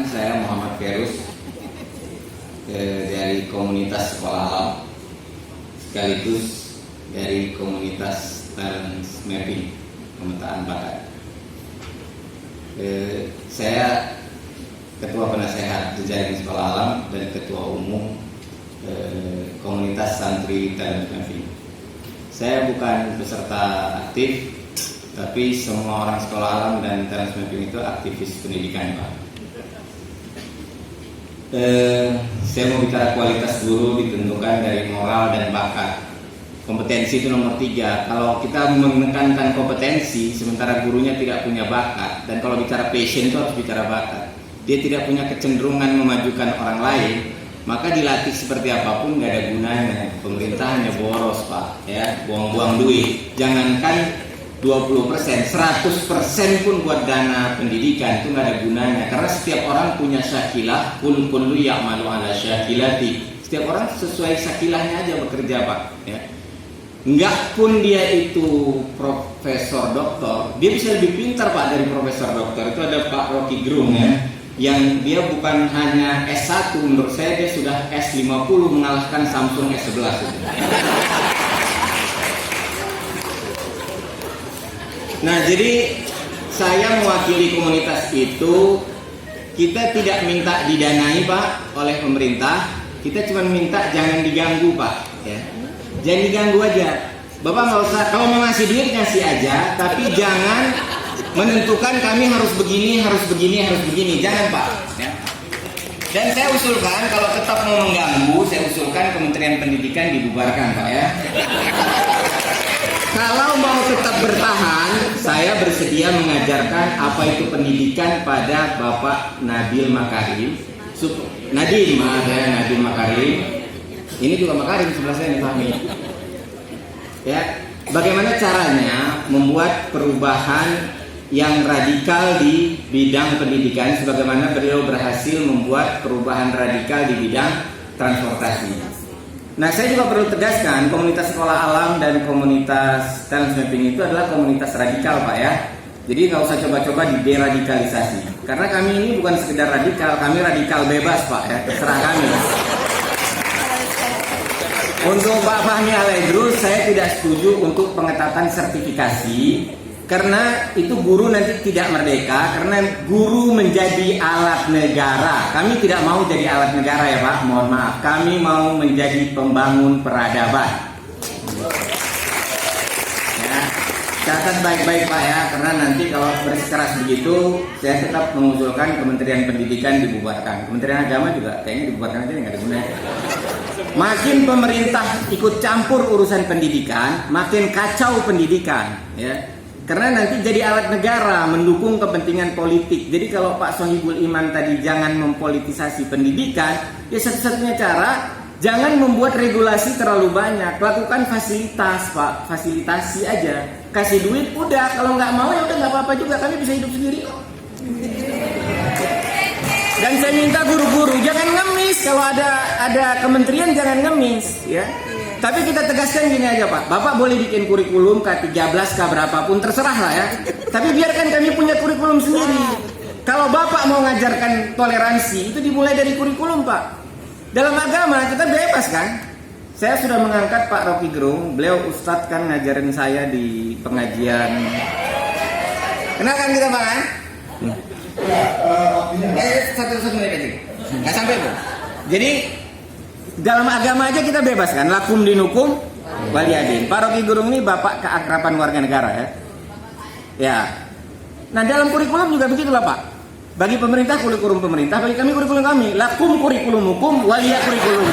saya Muhammad Ferus dari komunitas sekolah alam sekaligus dari komunitas talent mapping pemetaan bakat. Saya ketua penasehat jejaring sekolah alam dan ketua umum komunitas santri talent mapping. Saya bukan peserta aktif, tapi semua orang sekolah alam dan talent mapping itu aktivis pendidikan, Pak. Saya mau bicara kualitas guru ditentukan dari moral dan bakat. Kompetensi itu nomor 3. Kalau kita menekankan kompetensi sementara gurunya tidak punya bakat, dan kalau bicara passion itu harus bicara bakat, dia tidak punya kecenderungan memajukan orang lain, maka dilatih seperti apapun nggak ada gunanya. Pemerintah hanya boros, Pak, ya, buang-buang duit. Jangankan 20%, 100% pun buat dana pendidikan itu nggak ada gunanya, karena setiap orang punya syakilah. Kullu ya'malu ala syakilati. Setiap orang sesuai syakilahnya aja bekerja, Pak, ya. Enggak pun dia itu profesor doktor, dia bisa lebih pintar, Pak, dari profesor doktor. Itu ada Pak Rocky Gerung, ya, yang dia bukan hanya S1, menurut saya dia sudah S50 mengalahkan Samsung S11 itu. Nah, jadi saya mewakili komunitas itu. Kita tidak minta didanai, Pak, oleh pemerintah. Kita cuma minta jangan diganggu, Pak, ya. Jangan diganggu aja. Bapak nggak usah, kalau mau ngasih duit ngasih aja, tapi jangan menentukan kami harus begini, harus begini, harus begini. Jangan, Pak, ya. Dan saya usulkan kalau tetap mau mengganggu, saya usulkan Kementerian Pendidikan dibubarkan, Pak, ya. Kalau mau tetap bertahan, saya bersedia mengajarkan apa itu pendidikan pada Bapak Nadiem Makarim. Nadiem Makarim. Ini juga Makarim sebelah saya nih, Fahmi. Ya, bagaimana caranya membuat perubahan yang radikal di bidang pendidikan, sebagaimana beliau berhasil membuat perubahan radikal di bidang transportasi. Nah, saya juga perlu tegaskan, komunitas sekolah alam dan komunitas talent mapping itu adalah komunitas radikal, Pak, ya. Jadi nggak usah coba-coba di deradikalisasi, karena kami ini bukan sekedar radikal, kami radikal bebas, Pak, ya, terserah kami. Untuk Pak Fahmi Alaidrus, saya tidak setuju untuk pengetatan sertifikasi, karena itu guru nanti tidak merdeka, karena guru menjadi alat negara. Kami tidak mau jadi alat negara, ya, Pak, mohon maaf. Kami mau menjadi pembangun peradaban. Ya, catat baik-baik, Pak, ya, karena nanti kalau bersikeras begitu, saya tetap mengusulkan Kementerian Pendidikan dibubarkan. Kementerian Agama juga kayaknya dibubarkan aja, nggak ada gunanya. Makin pemerintah ikut campur urusan pendidikan, makin kacau pendidikan, ya. Karena nanti jadi alat negara mendukung kepentingan politik. Jadi kalau Pak Sohibul Iman tadi jangan mempolitisasi pendidikan, ya satu-satunya cara jangan membuat regulasi terlalu banyak. Lakukan fasilitas, Pak, fasilitasi aja. Kasih duit udah, kalau nggak mau ya udah nggak apa-apa juga, kami bisa hidup sendiri kok. Dan saya minta guru-guru jangan ngemis, kalau ada kementerian jangan ngemis, ya. Tapi kita tegaskan gini aja, Pak. Bapak boleh bikin kurikulum K13, K berapapun, terserah lah, ya. Tapi biarkan kami punya kurikulum sendiri. Kalau Bapak mau ngajarkan toleransi, itu dimulai dari kurikulum, Pak. Dalam agama kita bebas, kan? Saya sudah mengangkat Pak Rocky Gerung. Beliau ustadz kan ngajarin saya di pengajian. Kenalkan kita, Pak, kan? Satu menit aja. Nggak sampai, Bu. Jadi dalam agama aja kita bebas, kan? Lakum dinukum waliyadin. Pak Rocky Gerung ini bapak keakraban warga negara, ya. Ya. Nah, dalam kurikulum juga begitulah, Pak. Bagi pemerintah kurikulum pemerintah, bagi kami kurikulum kami. Lakum kurikulum hukum waliya kurikulum.